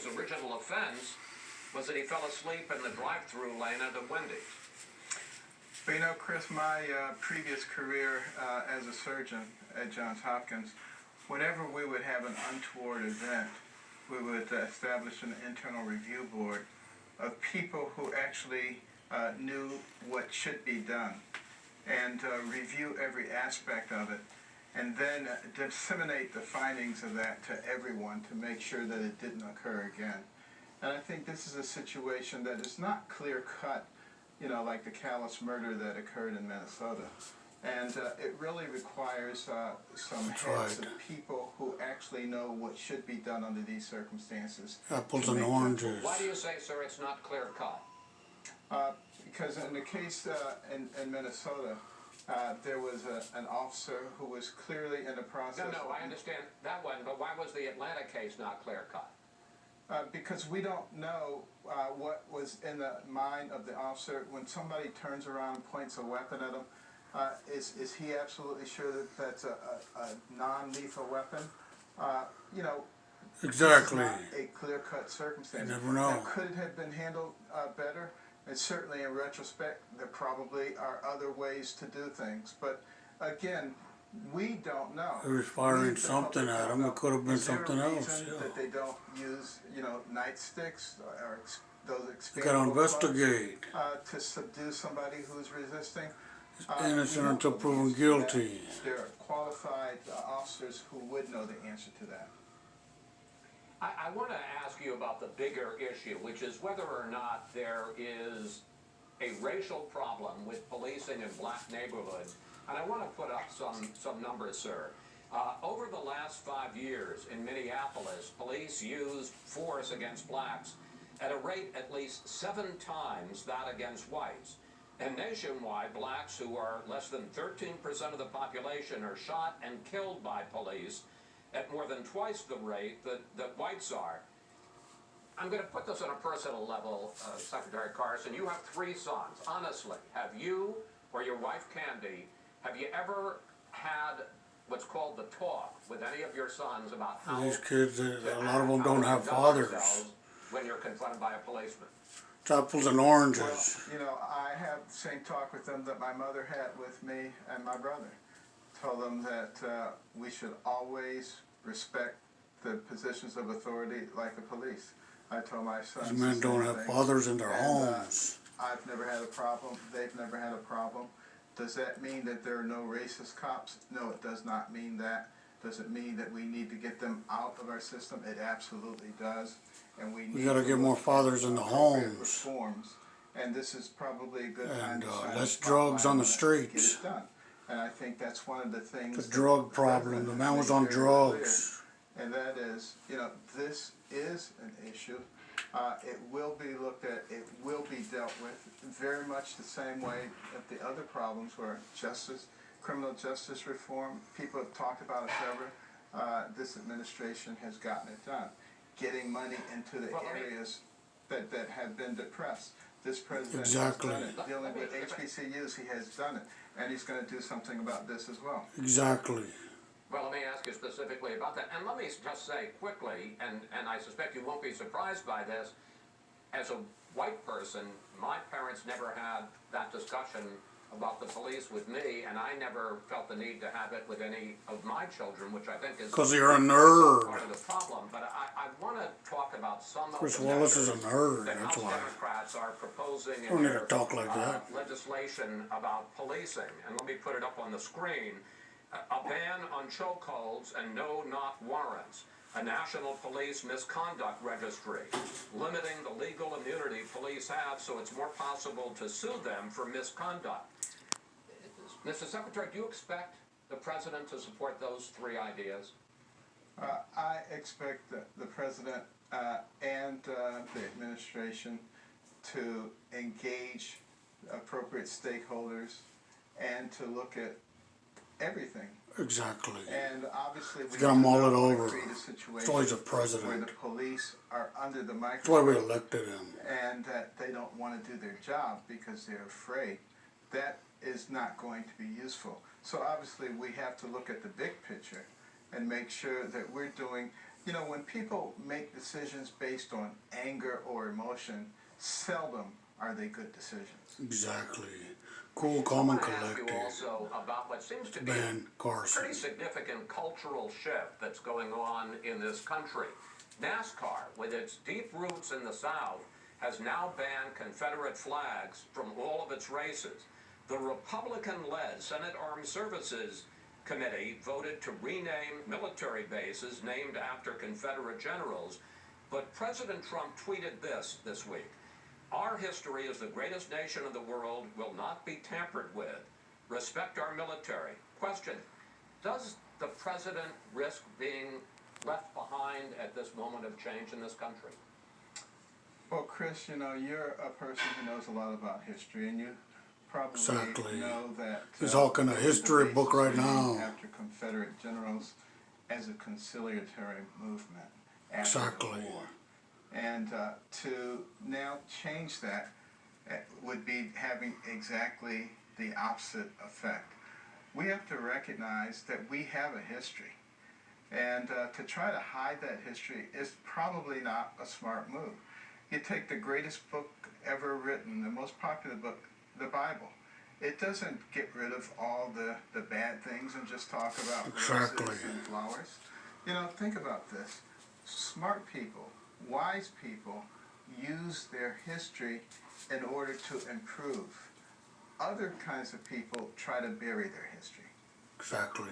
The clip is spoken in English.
his original offense was that he fell asleep in the drive-through lane at a Wendy's. Well, you know, Chris, my previous career as a surgeon at Johns Hopkins, whenever we would have an untoward event, we would establish an internal review board of people who actually knew what should be done and review every aspect of it, and then disseminate the findings of that to everyone to make sure that it didn't occur again. And I think this is a situation that is not clear-cut, you know, like the callous murder that occurred in Minnesota. And it really requires some heads of people who actually know what should be done under these circumstances. Apples and oranges. Why do you say, sir, it's not clear-cut? Because in the case in Minnesota, there was an officer who was clearly in the process. No, I understand that one, but why was the Atlanta case not clear-cut? Because we don't know what was in the mind of the officer when somebody turns around and points a weapon at him. Is he absolutely sure that that's a non-lethal weapon? You know, Exactly. this is not a clear-cut circumstance. You never know. Now, could it have been handled better? And certainly, in retrospect, there probably are other ways to do things. But again, we don't know. He was firing something at him. It could have been something else. Is there a reason that they don't use, you know, nightsticks or those You got to expandable investigate. bullets, to subdue somebody who's resisting? Innocent we until don't proven believe guilty. that there are qualified officers who would know the answer to that. I want to ask you about the bigger issue, which is whether or not there is a racial problem with policing in black neighborhoods. And I want to put up some numbers, sir. Over the last 5 years in Minneapolis, police used force against blacks at a rate at least 7 times that against whites. And nationwide, blacks who are less than 13% of the population are shot and killed by police at more than twice the rate that whites are. I'm going to put this on a personal level, Secretary Carson. You have 3 sons. Honestly, have you or your wife Candy, have you ever had what's called the talk with any of your sons about how These kids, a lot of them how don't to have conduct fathers. themselves when you're confronted by a policeman? It's apples and oranges. Well, you know, I have the same talk with them that my mother had with me and my brother. Told them that we should always respect the positions of authority like the police. I told my sons These men the don't same have thing. fathers in their And, homes. I've never had a problem. They've never had a problem. Does that mean that there are no racist cops? No, it does not mean that. Does it mean that we need to get them out of our system? It absolutely does. And we got to get more fathers in the homes. Reforms. And this is probably a good time And to shine less a drugs spotlight on the it, streets. Get it done. And I think that's one of the things. The that drug the problem. president The has man was made on very drugs. clear, and that is, you know, this is an issue. It will be looked at, it will be dealt with very much the same way that the other problems were justice, criminal justice reform. People have talked about it forever. This administration has gotten it done. Getting money into the areas that have been depressed. This president Exactly. has done it. Dealing with HBCUs, he has done it. And he's going to do something about this as well. Exactly. Well, let me ask you specifically about that. And let me just say quickly, and I suspect you won't be surprised by this, as a white person, my parents never had that discussion about the police with me, and I never felt the need to have it with any of my children, which I think is Because you're a part nerd. of the problem. But I want to talk about some Chris of the Wallace is a measures nerd, that that's House why. Democrats are proposing in Don't need to their talk like that. legislation about policing. And let me put it up on the screen. A ban on chokeholds and no-knock warrants, a national police misconduct registry, limiting the legal immunity police have so it's more possible to sue them for misconduct. Mr. Secretary, do you expect the president to support those 3 ideas? I expect the president and the administration to engage appropriate stakeholders and to look at everything. Exactly. And obviously we Got 'em do all not it want over. to create a It's situation always a where president. the police are under the That's why we microscope elected him. and that they don't want to do their job because they're afraid. That is not going to be useful. So obviously we have to look at the big picture and make sure that we're doing You know, when people make decisions based on anger or emotion, seldom are they good decisions. Exactly. Cool, I calm, and want to ask you collected. also about what seems to be Ben a Carson. pretty significant cultural shift that's going on in this country. NASCAR, with its deep roots in the South, has now banned Confederate flags from all of its races. The Republican-led Senate Armed Services Committee voted to rename military bases named after Confederate generals, but President Trump tweeted this week: "Our history as the greatest nation in the world will not be tampered with. Respect our military." Question: does the president risk being left behind at this moment of change in this country? Well, Chris, you know, you're a person who knows a lot about history, and you probably Exactly. know that He's talking a the history bases book were right named now. after Confederate generals as a conciliatory movement after Exactly. the war. And to now change that would be having exactly the opposite effect. We have to recognize that we have a history. And to try to hide that history is probably not a smart move. You take the greatest book ever written, the most popular book, the Bible. It doesn't get rid of all the bad things and just talk about Exactly. roses and flowers. You know, think about this. Smart people, wise people, use their history in order to improve. Other kinds of people try to bury their history. Exactly.